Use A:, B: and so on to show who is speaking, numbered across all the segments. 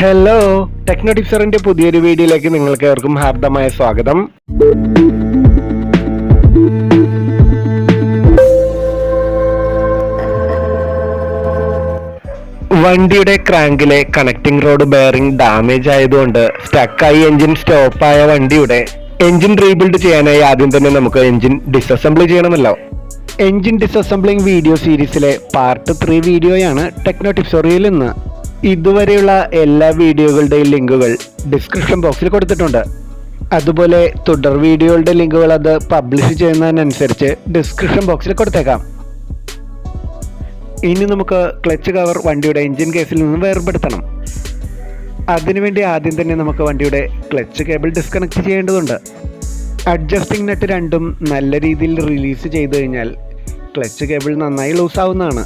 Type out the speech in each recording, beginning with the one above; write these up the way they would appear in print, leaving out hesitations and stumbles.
A: Hello, techno ടിപ്സറിന്റെ പുതിയൊരു വീഡിയോയിലേക്ക് നിങ്ങൾക്ക് ഏവർക്കും ഹാർദമായ സ്വാഗതം. വണ്ടിയുടെ ക്രാങ്കിലെ കണക്ടിംഗ് റോഡ് ബെയറിംഗ് ഡാമേജ് ആയതുകൊണ്ട് സ്റ്റക്കായി എഞ്ചിൻ സ്റ്റോപ്പായ വണ്ടിയുടെ എഞ്ചിൻ റീബിൽഡ് ചെയ്യാനായി ആദ്യം തന്നെ നമുക്ക് എഞ്ചിൻ ഡിസസംബിൾ ചെയ്യണമല്ലോ. എഞ്ചിൻ ഡിസസംബ്ലിംഗ് വീഡിയോ സീരീസിലെ പാർട്ട് 3 വീഡിയോയാണ് ടെക്നോ ടിപ്സറിയിൽ നിന്ന്. ഇതുവരെയുള്ള എല്ലാ വീഡിയോകളുടെയും ലിങ്കുകൾ ഡിസ്ക്രിപ്ഷൻ ബോക്സിൽ കൊടുത്തിട്ടുണ്ട്. അതുപോലെ തുടർ വീഡിയോകളുടെ ലിങ്കുകൾ അത് പബ്ലിഷ് ചെയ്യുന്നതിനനുസരിച്ച് ഡിസ്ക്രിപ്ഷൻ ബോക്സിൽ കൊടുത്തേക്കാം. ഇനി നമുക്ക് ക്ലച്ച് കവർ വണ്ടിയുടെ എഞ്ചിൻ കേസിൽ നിന്ന് വേർപെടുത്തണം. അതിനുവേണ്ടി ആദ്യം തന്നെ നമുക്ക് വണ്ടിയുടെ ക്ലച്ച് കേബിൾ ഡിസ്കണക്ട് ചെയ്യേണ്ടതുണ്ട്. അഡ്ജസ്റ്റിംഗ് നട്ട് രണ്ടും നല്ല രീതിയിൽ റിലീസ് ചെയ്ത് കഴിഞ്ഞാൽ ക്ലച്ച് കേബിൾ നന്നായി ലൂസാവുന്നതാണ്.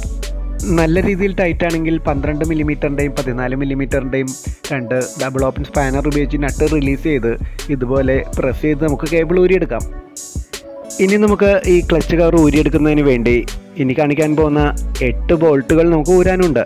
A: നല്ല രീതിയിൽ ടൈറ്റ് ആണെങ്കിൽ 12 മില്ലിമീറ്ററിൻ്റെയും 14 മില്ലിമീറ്ററിൻ്റെയും 2 ഡബിൾ ഓപ്പൺ സ്പാനർ ഉപയോഗിച്ച് നട്ട് റിലീസ് ചെയ്ത് ഇതുപോലെ പ്രസ് ചെയ്ത് നമുക്ക് കേബിൾ ഊരിയെടുക്കാം. ഇനി നമുക്ക് ഈ ക്ലച്ച് കവർ ഊരിയെടുക്കുന്നതിന് വേണ്ടി ഇനി കാണിക്കാൻ പോകുന്ന 8 ബോൾട്ടുകൾ നമുക്ക് ഊരാനുണ്ട്.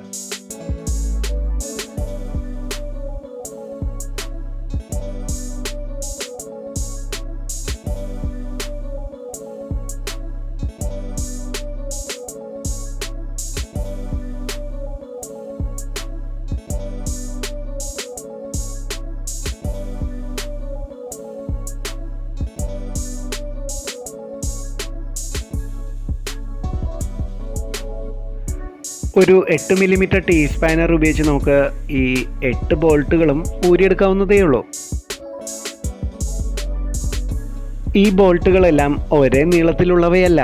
A: ഒരു 8 മില്ലിമീറ്റർ ടീ സ്പാനർ ഉപയോഗിച്ച് നമുക്ക് ഈ 8 ബോൾട്ടുകളും ഊരിയെടുക്കാവുന്നതേ ഉള്ളൂ. ഈ ബോൾട്ടുകളെല്ലാം ഒരേ നീളത്തിലുള്ളവയല്ല.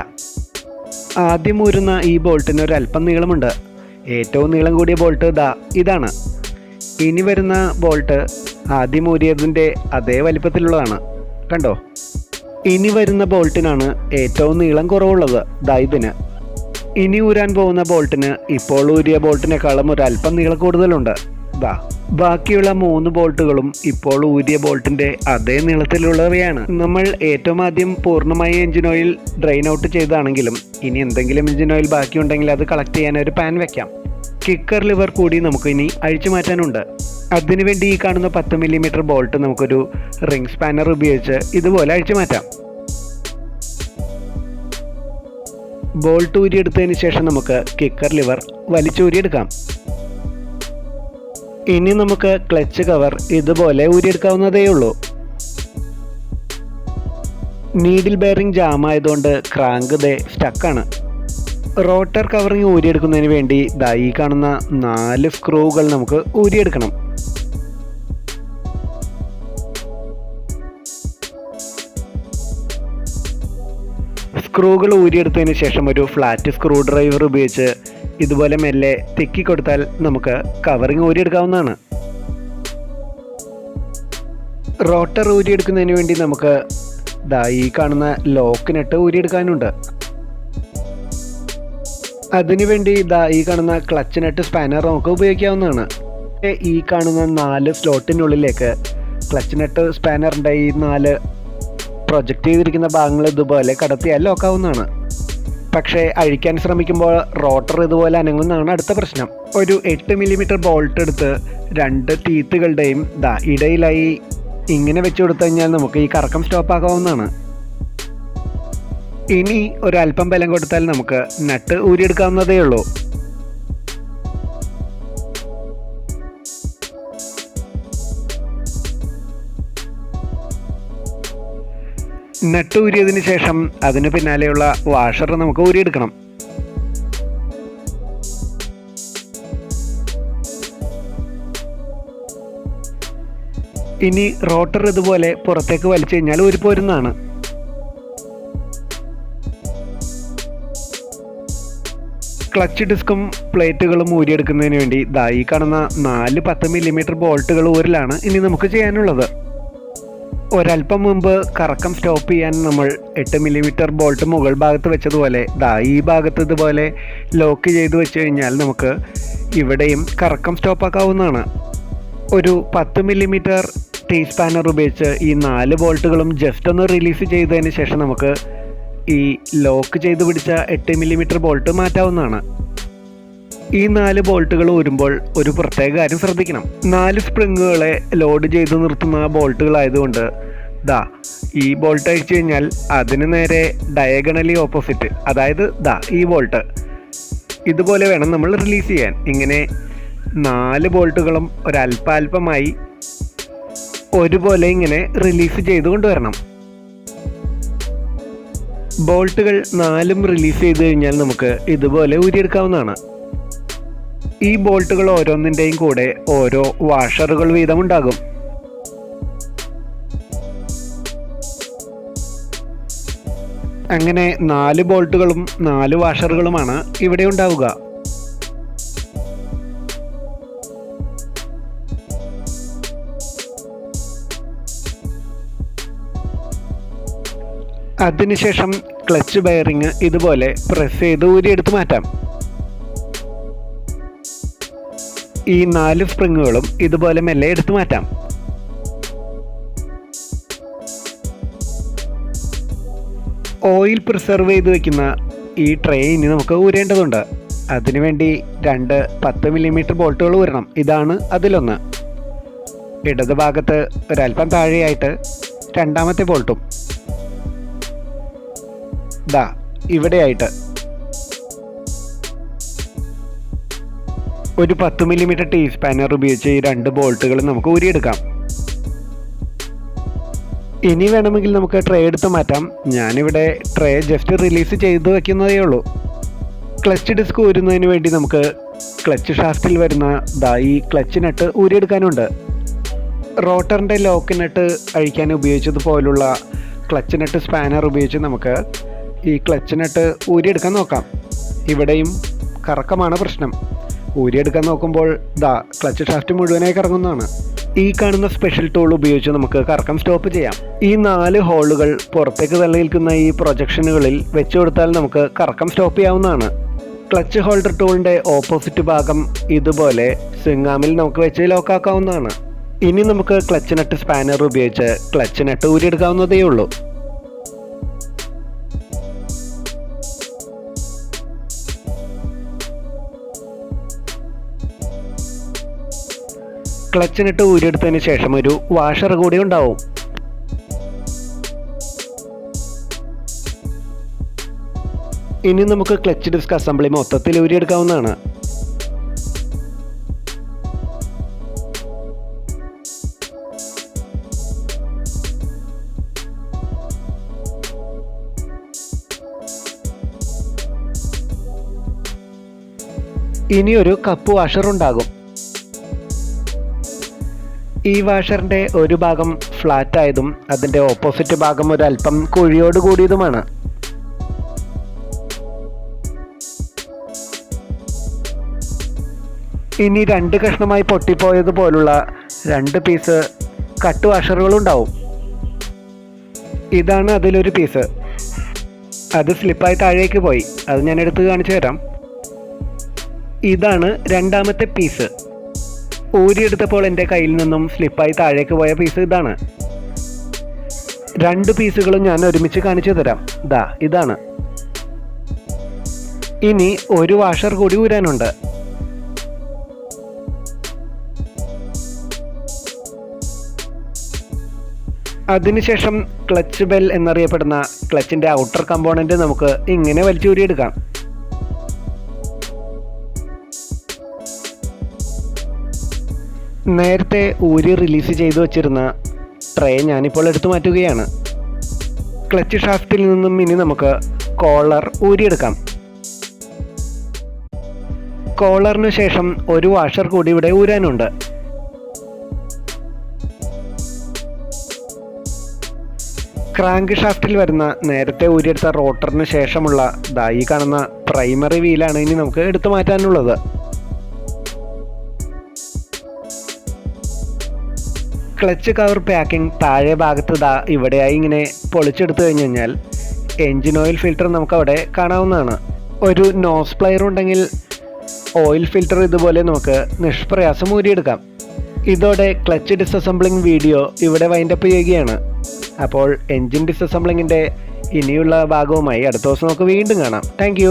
A: ആദ്യം ഊരുന്ന ഈ ബോൾട്ടിന് ഒരല്പം നീളമുണ്ട്. ഏറ്റവും നീളം കൂടിയ ബോൾട്ട് ഇതാണ്. ഇനി വരുന്ന ബോൾട്ട് ആദ്യം ഊരിയതിൻ്റെ അതേ വലിപ്പത്തിലുള്ളതാണ്. കണ്ടോ? ഇനി വരുന്ന ബോൾട്ടിനാണ് ഏറ്റവും നീളം കുറവുള്ളത്. ഇതിന്. ഇനി ഊരാൻ പോകുന്ന ബോൾട്ടിന് ഇപ്പോൾ ഊരിയ ബോൾട്ടിനേക്കാളും ഒരല്പം നീളം കൂടുതലുണ്ട്. ബാക്കിയുള്ള 3 ബോൾട്ടുകളും ഇപ്പോൾ ഊരിയ ബോൾട്ടിന്റെ അതേ നീളത്തിലുള്ളവയാണ്. നമ്മൾ ഏറ്റവും ആദ്യം പൂർണ്ണമായി എഞ്ചിൻ ഓയിൽ ഡ്രെയിൻ ഔട്ട് ചെയ്താണെങ്കിലും ഇനി എന്തെങ്കിലും എഞ്ചിൻ ഓയിൽ ബാക്കിയുണ്ടെങ്കിൽ അത് കളക്ട് ചെയ്യാൻ ഒരു പാൻ വെക്കാം. കിക്കർ ലിവർ കൂടി നമുക്ക് ഇനി അഴിച്ചു മാറ്റാനുണ്ട്. അതിനുവേണ്ടി ഈ കാണുന്ന 10 മില്ലിമീറ്റർ ബോൾട്ട് നമുക്കൊരു റിംഗ് സ്പാനർ ഉപയോഗിച്ച് ഇതുപോലെ അഴിച്ചു മാറ്റാം. ബോൾട്ട് ഊരിയെടുത്തതിന് ശേഷം നമുക്ക് കിക്കർ ലിവർ വലിച്ചൂരിയെടുക്കാം. ഇനി നമുക്ക് ക്ലച്ച് കവർ ഇതുപോലെ ഊരിയെടുക്കാവുന്നതേ ഉള്ളൂ. നീഡിൽ ബെയറിംഗ് ജാം ആയതുകൊണ്ട് ക്രാങ്ക് സ്റ്റക്കാണ്. റോട്ടർ കവറിങ് ഊരിയെടുക്കുന്നതിന് വേണ്ടി ഈ കാണുന്ന 4 സ്ക്രൂകൾ നമുക്ക് ഊരിയെടുക്കണം. സ്ക്രൂകൾ ഊരിയെടുത്തതിന് ശേഷം ഒരു ഫ്ലാറ്റ് സ്ക്രൂ ഡ്രൈവർ ഉപയോഗിച്ച് ഇതുപോലെ മെല്ലെ തെക്കി കൊടുത്താൽ നമുക്ക് കവറിങ് ഊരിയെടുക്കാവുന്നതാണ്. റോട്ടർ ഊരിയെടുക്കുന്നതിന് വേണ്ടി നമുക്ക് ഈ കാണുന്ന ലോക്ക് നട്ട് ഊരിയെടുക്കാനുണ്ട്. അതിനുവേണ്ടി ഈ കാണുന്ന ക്ലച്ച് നട്ട് സ്പാനർ നമുക്ക് ഉപയോഗിക്കാവുന്നതാണ്. ഈ കാണുന്ന 4 സ്ലോട്ടിനുള്ളിലേക്ക് ക്ലച്ച് നട്ട് സ്പാനറിൻ്റെ ഈ 4 പ്രൊജക്റ്റ് ചെയ്തിരിക്കുന്ന ഭാഗങ്ങൾ ഇതുപോലെ കടത്തിയാൽ ലോക്കാവുന്നതാണ്. പക്ഷേ അഴിക്കാൻ ശ്രമിക്കുമ്പോൾ റോട്ടർ ഇതുപോലെ അനങ്ങുന്നതാണ് അടുത്ത പ്രശ്നം. ഒരു 8 മില്ലിമീറ്റർ ബോൾട്ട് എടുത്ത് 2 ടീത്തുകളുടെയും ഇടയിലായി ഇങ്ങനെ വെച്ച് കൊടുത്തു കഴിഞ്ഞാൽ നമുക്ക് ഈ കറക്കം സ്റ്റോപ്പ് ആക്കാവുന്നതാണ്. ഇനി ഒരല്പം ബലം കൊടുത്താൽ നമുക്ക് നട്ട് ഊരിയെടുക്കാവുന്നതേ ഉള്ളൂ. നട്ട് ഊരിയതിന് ശേഷം അതിന് പിന്നാലെയുള്ള വാഷർ നമുക്ക് ഊരിയെടുക്കണം. ഇനി റോട്ടർ ഇതുപോലെ പുറത്തേക്ക് വലിച്ചു കഴിഞ്ഞാൽ ഊരിപ്പോരുന്നതാണ്. ക്ലച്ച് ഡിസ്കും പ്ലേറ്റുകളും ഊരിയെടുക്കുന്നതിന് വേണ്ടി ഈ കാണുന്ന 4 10 മില്ലിമീറ്റർ ബോൾട്ടുകൾ ഊരിലാണ് ഇനി നമുക്ക് ചെയ്യാനുള്ളത്. ഒരല്പം മുമ്പ് കറക്കം സ്റ്റോപ്പ് ചെയ്യാൻ നമ്മൾ 8 മില്ലിമീറ്റർ ബോൾട്ട് മുകൾ ഭാഗത്ത് വെച്ചതുപോലെ ഈ ഭാഗത്ത് ഇതുപോലെ ലോക്ക് ചെയ്ത് വെച്ച് കഴിഞ്ഞാൽ നമുക്ക് ഇവിടെയും കറക്കം സ്റ്റോപ്പ് ആക്കാവുന്നതാണ്. ഒരു 10 മില്ലിമീറ്റർ ടീ സ്പാനർ ഉപയോഗിച്ച് ഈ 4 ബോൾട്ടുകളും ജസ്റ്റ് ഒന്ന് റിലീസ് ചെയ്തതിന് ശേഷം നമുക്ക് ഈ ലോക്ക് ചെയ്ത് പിടിച്ച 8 മില്ലിമീറ്റർ ബോൾട്ട് മാറ്റാവുന്നതാണ്. ഈ 4 ബോൾട്ടുകൾ ഊരുമ്പോൾ ഒരു പ്രത്യേക കാര്യം ശ്രദ്ധിക്കണം. 4 സ്പ്രിങ്ങുകളെ ലോഡ് ചെയ്ത് നിർത്തുന്ന ബോൾട്ടുകളായതുകൊണ്ട് ഈ ബോൾട്ട് അഴിച്ചു കഴിഞ്ഞാൽ അതിന് നേരെ ഡയഗണലി ഓപ്പോസിറ്റ്, അതായത് ഈ ബോൾട്ട് ഇതുപോലെ വേണം നമ്മൾ റിലീസ് ചെയ്യാൻ. ഇങ്ങനെ 4 ബോൾട്ടുകളും ഒരല്പാൽപമായി ഒരുപോലെ ഇങ്ങനെ റിലീസ് ചെയ്ത് കൊണ്ടുവരണം. ബോൾട്ടുകൾ 4ഉം റിലീസ് ചെയ്ത് കഴിഞ്ഞാൽ നമുക്ക് ഇതുപോലെ ഊരിയെടുക്കാവുന്നതാണ്. ഈ ബോൾട്ടുകൾ ഓരോന്നിൻ്റെയും കൂടെ ഓരോ വാഷറുകൾ വീതം ഉണ്ടാകും. അങ്ങനെ 4 ബോൾട്ടുകളും 4 വാഷറുകളുമാണ് ഇവിടെ ഉണ്ടാവുക. അതിനുശേഷം ക്ലച്ച് ബെയറിങ് ഇതുപോലെ പ്രസ് ചെയ്ത് ഊരിയെടുത്ത് മാറ്റാം. ഈ 4 സ്പ്രിങ്ങുകളും ഇതുപോലെ മെല്ലെ എടുത്തു മാറ്റാം. ഓയിൽ പ്രിസർവ് ചെയ്ത് വെക്കുന്ന ഈ ട്രേ ഇനി നമുക്ക് ഊരേണ്ടതുണ്ട്. അതിനുവേണ്ടി 2 10 മില്ലിമീറ്റർ ബോൾട്ടുകൾ ഊരണം. ഇതാണ് അതിലൊന്ന്. ഇടത് ഭാഗത്ത് ഒരല്പം താഴെയായിട്ട് രണ്ടാമത്തെ ബോൾട്ടും ഇവിടെയായിട്ട് ഒരു 10 മില്ലിമീറ്റർ ടീ സ്പാനർ ഉപയോഗിച്ച് ഈ 2 ബോൾട്ടുകൾ നമുക്ക് ഊരിയെടുക്കാം. ഇനി വേണമെങ്കിൽ നമുക്ക് ട്രേ എടുത്ത് മാറ്റാം. ഞാനിവിടെ ട്രേ ജസ്റ്റ് റിലീസ് ചെയ്ത് വയ്ക്കുന്നതേ ഉള്ളൂ. ക്ലച്ച് ഡിസ്ക് ഊരുന്നതിന് വേണ്ടി നമുക്ക് ക്ലച്ച് ഷാഫ്റ്റിൽ വരുന്ന ഈ ക്ലച്ച് നട്ട് ഊരിയെടുക്കാനുണ്ട്. റോട്ടറിൻ്റെ ലോക്ക് നട്ട് അഴിക്കാൻ ഉപയോഗിച്ചതുപോലുള്ള ക്ലച്ച് നട്ട് സ്പാനർ ഉപയോഗിച്ച് നമുക്ക് ഈ ക്ലച്ച് നട്ട് ഊരിയെടുക്കാൻ നോക്കാം. ഇവിടെയും കറക്കമാണ് പ്രശ്നം. ഊരിയെടുക്കാൻ നോക്കുമ്പോൾ ക്ലച്ച് ഷാഫ്റ്റ് മുഴുവനായി കറങ്ങുന്നതാണ്. ഈ കാണുന്ന സ്പെഷ്യൽ ടൂൾ ഉപയോഗിച്ച് നമുക്ക് കറക്കം സ്റ്റോപ്പ് ചെയ്യാം. ഈ 4 ഹോളുകൾ പുറത്തേക്ക് തള്ളി നിൽക്കുന്ന ഈ പ്രൊജക്ഷനുകളിൽ വെച്ചു കൊടുത്താൽ നമുക്ക് കറക്കം സ്റ്റോപ്പ് ചെയ്യാവുന്നതാണ്. ക്ലച്ച് ഹോൾഡർ ടൂളിൻ്റെ ഓപ്പോസിറ്റ് ഭാഗം ഇതുപോലെ സ്വിംഗ് ആമിൽ നമുക്ക് വെച്ച് ലോക്കാക്കാവുന്നതാണ്. ഇനി നമുക്ക് ക്ലച്ച് നട്ട് സ്പാനർ ഉപയോഗിച്ച് ക്ലച്ച് നട്ട് ഊരിയെടുക്കാവുന്നതേ ഉള്ളൂ. ക്ലച്ചിനിട്ട് ഊരിയെടുത്തതിന് ശേഷം ഒരു വാഷർ കൂടി ഉണ്ടാവും. ഇനി നമുക്ക് ക്ലച്ച് ഡിസ്ക് അസംബ്ലി മൊത്തത്തിൽ ഊരിയെടുക്കാവുന്നതാണ്. ഇനി ഒരു കപ്പ് വാഷർ ഉണ്ടാകും. ഈ വാഷറിൻ്റെ ഒരു ഭാഗം ഫ്ലാറ്റ് ആയതും അതിൻ്റെ ഓപ്പോസിറ്റ് ഭാഗം ഒരല്പം കുഴിയോട് കൂടിയതുമാണ്. ഇനി 2 കഷ്ണമായി പൊട്ടിപ്പോയതുപോലുള്ള 2 പീസ് കട്ട് വാഷറുകളുണ്ടാവും. ഇതാണ് അതിലൊരു പീസ്. അത് സ്ലിപ്പായി താഴേക്ക് പോയി. അത് ഞാൻ എടുത്ത് കാണിച്ചു തരാം. ഇതാണ് രണ്ടാമത്തെ പീസ്. ഊരിയെടുത്തപ്പോൾ എൻ്റെ കയ്യിൽ നിന്നും സ്ലിപ്പായി താഴേക്ക് പോയ പീസ് ഇതാണ്. 2 പീസുകളും ഞാൻ ഒരുമിച്ച് കാണിച്ചു തരാം. ഇതാണ്. ഇനി ഒരു വാഷർ കൂടി ഊരാനുണ്ട്. അതിനുശേഷം ക്ലച്ച് ബെൽ എന്നറിയപ്പെടുന്ന ക്ലച്ചിൻ്റെ ഔട്ടർ കമ്പോണൻറ്റ് നമുക്ക് ഇങ്ങനെ വലിച്ചൂരിയെടുക്കാം. നേരത്തെ ഊരി റിലീസ് ചെയ്തു വച്ചിരുന്ന ട്രേ ഞാനിപ്പോൾ എടുത്തു മാറ്റുകയാണ്. ക്ലച്ച് ഷാഫ്റ്റിൽ നിന്നും ഇനി നമുക്ക് കോളർ ഊരിയെടുക്കാം. കോളറിന് ശേഷം ഒരു വാഷർ കൂടി ഇവിടെ ഊരാനുണ്ട്. ക്രാങ്ക് ഷാഫ്റ്റിൽ വരുന്ന നേരത്തെ ഊരിയെടുത്ത റോട്ടറിന് ശേഷമുള്ള ഈ കാണുന്ന പ്രൈമറി വീലാണ് ഇനി നമുക്ക് എടുത്തു മാറ്റാനുള്ളത്. ക്ലച്ച് കവർ പാക്കിംഗ് താഴെ ഭാഗത്ത് ഇവിടെയായി ഇങ്ങനെ പൊളിച്ചെടുത്തു കഴിഞ്ഞ് കഴിഞ്ഞാൽ എൻജിൻ ഓയിൽ ഫിൽറ്റർ നമുക്ക് അവിടെ കാണാവുന്നതാണ്. ഒരു നോസ് പ്ലെയർ ഉണ്ടെങ്കിൽ ഓയിൽ ഫിൽറ്റർ ഇതുപോലെ നമുക്ക് നിഷ്പ്രയാസം ഊരിയെടുക്കാം. ഇതോടെ ക്ലച്ച് ഡിസസംബ്ലിംഗ് വീഡിയോ ഇവിടെ വൈൻഡപ്പ് ചെയ്യുകയാണ്. അപ്പോൾ എൻജിൻ ഡിസസംബ്ലിങ്ങിൻ്റെ ഇനിയുള്ള ഭാഗവുമായി അടുത്ത ദിവസം നമുക്ക് വീണ്ടും കാണാം. താങ്ക്